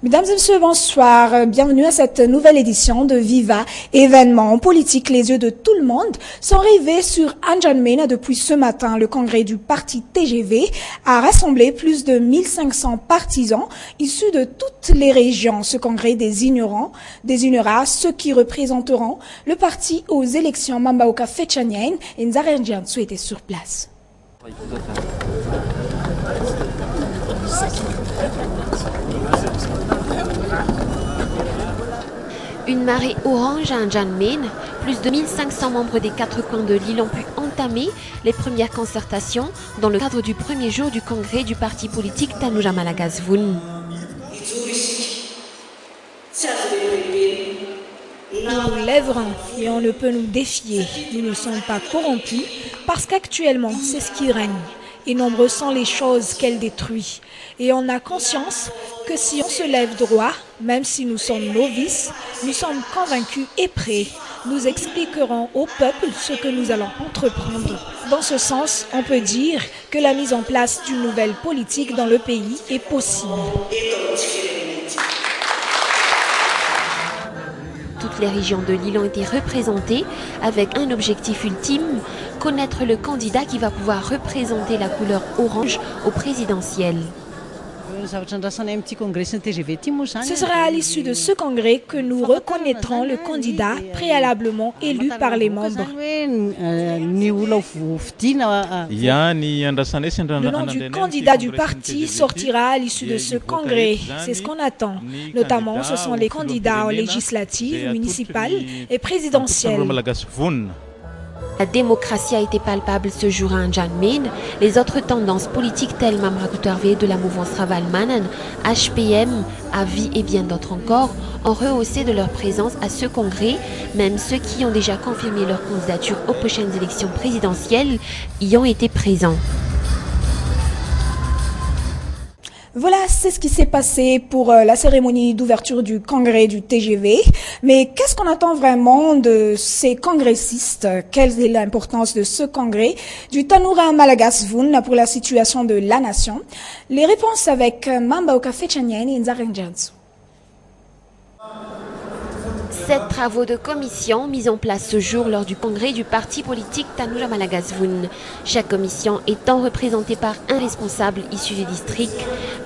Mesdames et messieurs, bonsoir. Bienvenue à cette nouvelle édition de Viva, événement politique. Les yeux de tout le monde sont rivés sur N'Djamena depuis ce matin. Le congrès du parti TGV a rassemblé plus de 1500 partisans issus de toutes les régions. Ce congrès désignera ceux qui représenteront le parti aux élections. Mambaoka Fetchanien et Nzarenjiansu étaient sur place. Une marée orange à N'Djamena, plus de 1500 membres des quatre coins de l'île ont pu entamer les premières concertations dans le cadre du premier jour du congrès du parti politique Tanuja Malagasvun. Nous nous lèverons et on ne peut nous défier. Nous ne sommes pas corrompus parce qu'actuellement c'est ce qui règne. Et nombreux sont les choses qu'elle détruit. Et on a conscience que si on se lève droit, même si nous sommes novices, nous sommes convaincus et prêts. Nous expliquerons au peuple ce que nous allons entreprendre. Dans ce sens, on peut dire que la mise en place d'une nouvelle politique dans le pays est possible. Toutes les régions de l'île ont été représentées avec un objectif ultime, connaître le candidat qui va pouvoir représenter la couleur orange au présidentiel. Ce sera à l'issue de ce congrès que nous reconnaîtrons le candidat préalablement élu par les membres. Le nom du candidat du parti sortira à l'issue de ce congrès. C'est ce qu'on attend. Notamment, ce sont les candidats aux législatives, municipales et présidentielles. La démocratie a été palpable ce jour à N'Djamena. Les autres tendances politiques telles Mamrakoutarvé de la mouvance Ravalmanan, HPM, AVI et bien d'autres encore ont rehaussé de leur présence à ce congrès. Même ceux qui ont déjà confirmé leur candidature aux prochaines élections présidentielles y ont été présents. Voilà, c'est ce qui s'est passé pour la cérémonie d'ouverture du congrès du TGV. Mais qu'est-ce qu'on attend vraiment de ces congressistes? Quelle est l'importance de ce congrès du Tanuja Malagasvun pour la situation de la nation? Les réponses avec Mambaoka Fetchanien et Nzarenjiansu. 7 travaux de commission mis en place ce jour lors du congrès du parti politique Tanuja Malagasvun. Chaque commission étant représentée par un responsable issu du district.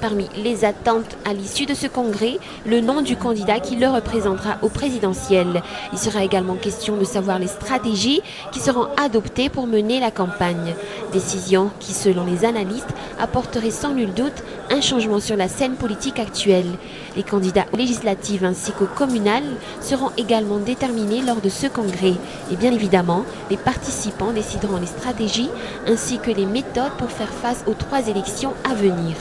Parmi les attentes à l'issue de ce congrès, le nom du candidat qui le représentera au présidentiel. Il sera également question de savoir les stratégies qui seront adoptées pour mener la campagne. Décision qui, selon les analystes, apporterait sans nul doute un changement sur la scène politique actuelle. Les candidats aux législatives ainsi qu'aux communales seront également déterminés lors de ce congrès. Et bien évidemment, les participants décideront les stratégies ainsi que les méthodes pour faire face aux 3 élections à venir.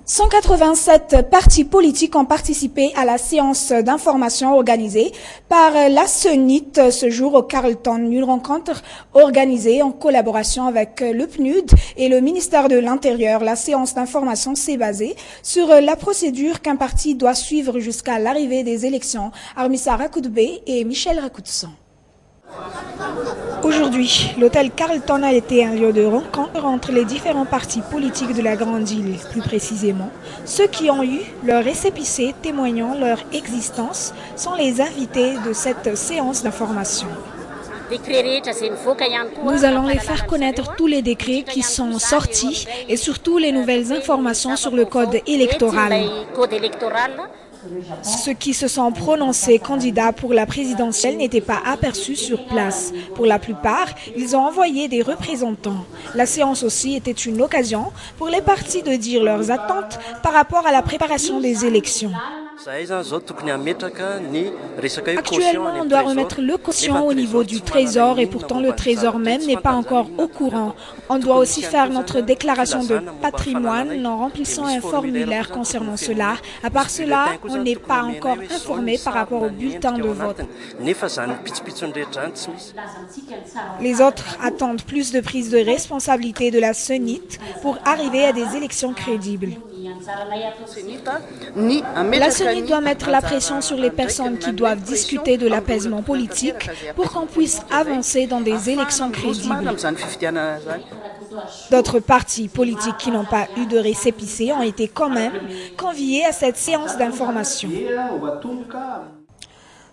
187 partis politiques ont participé à la séance d'information organisée par la CENIT ce jour au Carleton. Une rencontre organisée en collaboration avec le PNUD et le ministère de l'Intérieur. La séance d'information s'est basée sur la procédure qu'un parti doit suivre jusqu'à l'arrivée des élections. Armissa Rakoudbe et Michel Rakoudson. Aujourd'hui, l'hôtel Carleton a été un lieu de rencontre entre les différents partis politiques de la Grande Île. Plus précisément, ceux qui ont eu leur récépissé témoignant leur existence sont les invités de cette séance d'information. Nous allons les faire connaître tous les décrets qui sont sortis et surtout les nouvelles informations sur le code électoral. Ceux qui se sont prononcés candidats pour la présidentielle n'étaient pas aperçus sur place. Pour la plupart, ils ont envoyé des représentants. La séance aussi était une occasion pour les partis de dire leurs attentes par rapport à la préparation des élections. Actuellement, on doit remettre le quotient au niveau du Trésor et pourtant le Trésor même n'est pas encore au courant. On doit aussi faire notre déclaration de patrimoine en remplissant un formulaire concernant cela. À part cela, on n'est pas encore informé par rapport au bulletin de vote. Les autres attendent plus de prise de responsabilité de la CENIT pour arriver à des élections crédibles. La CENIT doit mettre la pression sur les personnes qui doivent discuter de l'apaisement politique pour qu'on puisse avancer dans des élections crédibles. D'autres partis politiques qui n'ont pas eu de récépissé ont été quand même conviés à cette séance d'information.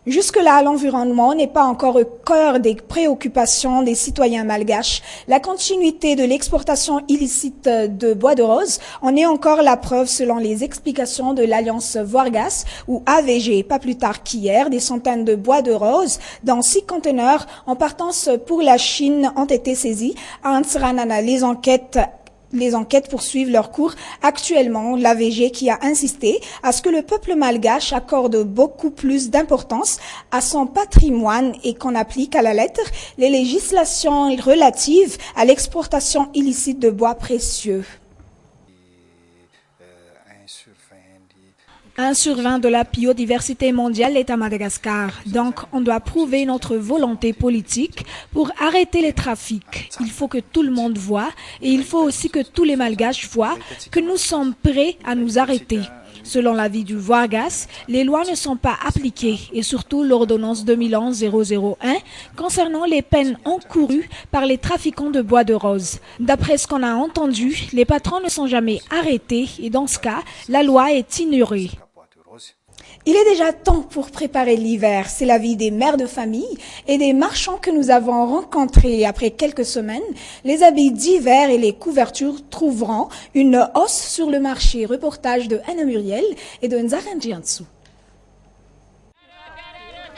Jusque-là, l'environnement n'est pas encore au cœur des préoccupations des citoyens malgaches. La continuité de l'exportation illicite de bois de rose en est encore la preuve selon les explications de l'Alliance Vargas ou AVG. Pas plus tard qu'hier, des centaines de bois de rose dans 6 conteneurs en partance pour la Chine ont été saisis. À Antsiranana, les enquêtes poursuivent leur cours. Actuellement, l'AVG qui a insisté à ce que le peuple malgache accorde beaucoup plus d'importance à son patrimoine et qu'on applique à la lettre les législations relatives à l'exportation illicite de bois précieux. 1 sur 20 de la biodiversité mondiale est à Madagascar. Donc, on doit prouver notre volonté politique pour arrêter les trafics. Il faut que tout le monde voit et il faut aussi que tous les Malgaches voient que nous sommes prêts à nous arrêter. Selon l'avis du Vargas, les lois ne sont pas appliquées et surtout l'ordonnance 2011-001 concernant les peines encourues par les trafiquants de bois de rose. D'après ce qu'on a entendu, les patrons ne sont jamais arrêtés et dans ce cas, la loi est ignorée. Il est déjà temps pour préparer l'hiver. C'est l'avis des mères de famille et des marchands que nous avons rencontrés. Après quelques semaines, les habits d'hiver et les couvertures trouveront une hausse sur le marché. Reportage de Anna Muriel et de Nzaran Jiansu.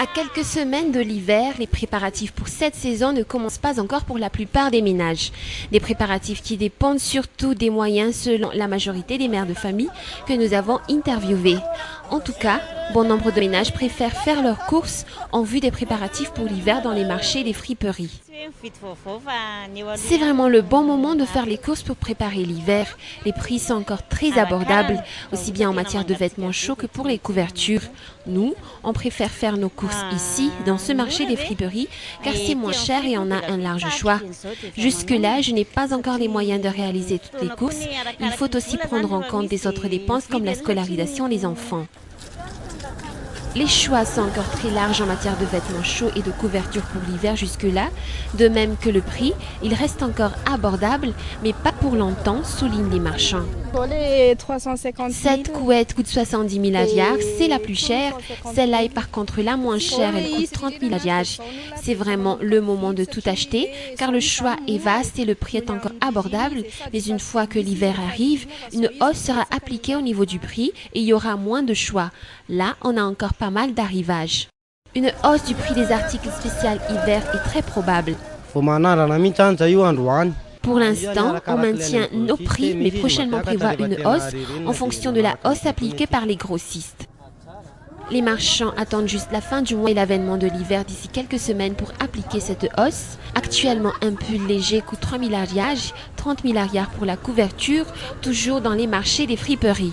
À quelques semaines de l'hiver, les préparatifs pour cette saison ne commencent pas encore pour la plupart des ménages. Des préparatifs qui dépendent surtout des moyens selon la majorité des mères de famille que nous avons interviewées. En tout cas, bon nombre de ménages préfèrent faire leurs courses en vue des préparatifs pour l'hiver dans les marchés et les friperies. C'est vraiment le bon moment de faire les courses pour préparer l'hiver. Les prix sont encore très abordables, aussi bien en matière de vêtements chauds que pour les couvertures. Nous, on préfère faire nos courses ici, dans ce marché des friperies, car c'est moins cher et on a un large choix. Jusque-là, je n'ai pas encore les moyens de réaliser toutes les courses. Il faut aussi prendre en compte des autres dépenses comme la scolarisation des enfants. Les choix sont encore très larges en matière de vêtements chauds et de couverture pour l'hiver jusque-là, de même que le prix, il reste encore abordable, mais pas pour longtemps, soulignent les marchands. Cette couette coûte 70 000 aviars, c'est la plus chère. Celle-là est par contre la moins chère, elle coûte 30 000 aviars. C'est vraiment le moment de tout acheter, car le choix est vaste et le prix est encore abordable. Mais une fois que l'hiver arrive, une hausse sera appliquée au niveau du prix et il y aura moins de choix. Là, on a encore pas mal d'arrivages. Une hausse du prix des articles spéciaux hiver est très probable. Pour l'instant, on maintient nos prix, mais prochainement prévoit une hausse en fonction de la hausse appliquée par les grossistes. Les marchands attendent juste la fin du mois et l'avènement de l'hiver d'ici quelques semaines pour appliquer cette hausse. Actuellement, un pull léger coûte 3 000 ariages, 30 000 ariars pour la couverture, toujours dans les marchés des friperies.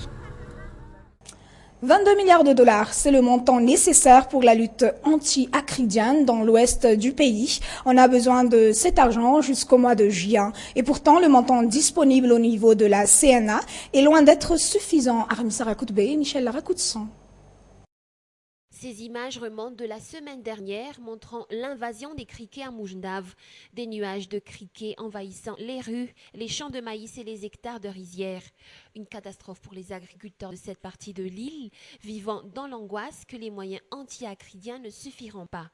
22 milliards de dollars, c'est le montant nécessaire pour la lutte anti-acridienne dans l'ouest du pays. On a besoin de cet argent jusqu'au mois de juin. Et pourtant, le montant disponible au niveau de la CNA est loin d'être suffisant. Armisa Rakoutbe, Michel Rakoutson. Ces images remontent de la semaine dernière montrant l'invasion des criquets à Moujndave. Des nuages de criquets envahissant les rues, les champs de maïs et les hectares de rizières. Une catastrophe pour les agriculteurs de cette partie de l'île, vivant dans l'angoisse que les moyens anti-acridiens ne suffiront pas.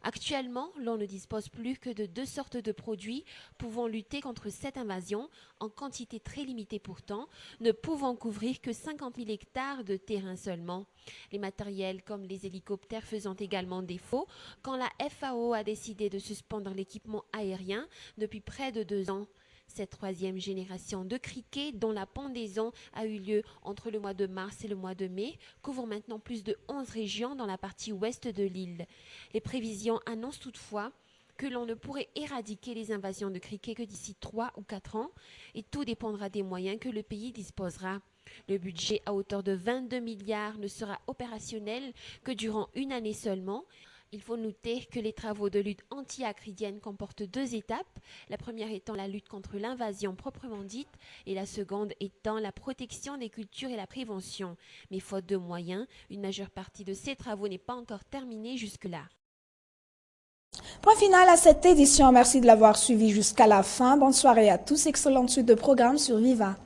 Actuellement, l'on ne dispose plus que de 2 sortes de produits pouvant lutter contre cette invasion, en quantité très limitée pourtant, ne pouvant couvrir que 50 000 hectares de terrain seulement. Les matériels comme les hélicoptères faisant également défaut quand la FAO a décidé de suspendre l'équipement aérien depuis près de 2 ans. Cette 3e génération de criquets, dont la pendaison a eu lieu entre le mois de mars et le mois de mai, couvre maintenant plus de 11 régions dans la partie ouest de l'île. Les prévisions annoncent toutefois que l'on ne pourrait éradiquer les invasions de criquets que d'ici 3 ou 4 ans, et tout dépendra des moyens que le pays disposera. Le budget à hauteur de 22 milliards ne sera opérationnel que durant une année seulement. Il faut noter que les travaux de lutte anti-acridienne comportent 2 étapes, la première étant la lutte contre l'invasion proprement dite et la seconde étant la protection des cultures et la prévention. Mais faute de moyens, une majeure partie de ces travaux n'est pas encore terminée jusque-là. Point final à cette édition. Merci de l'avoir suivi jusqu'à la fin. Bonne soirée à tous. Excellente suite de programmes sur Viva.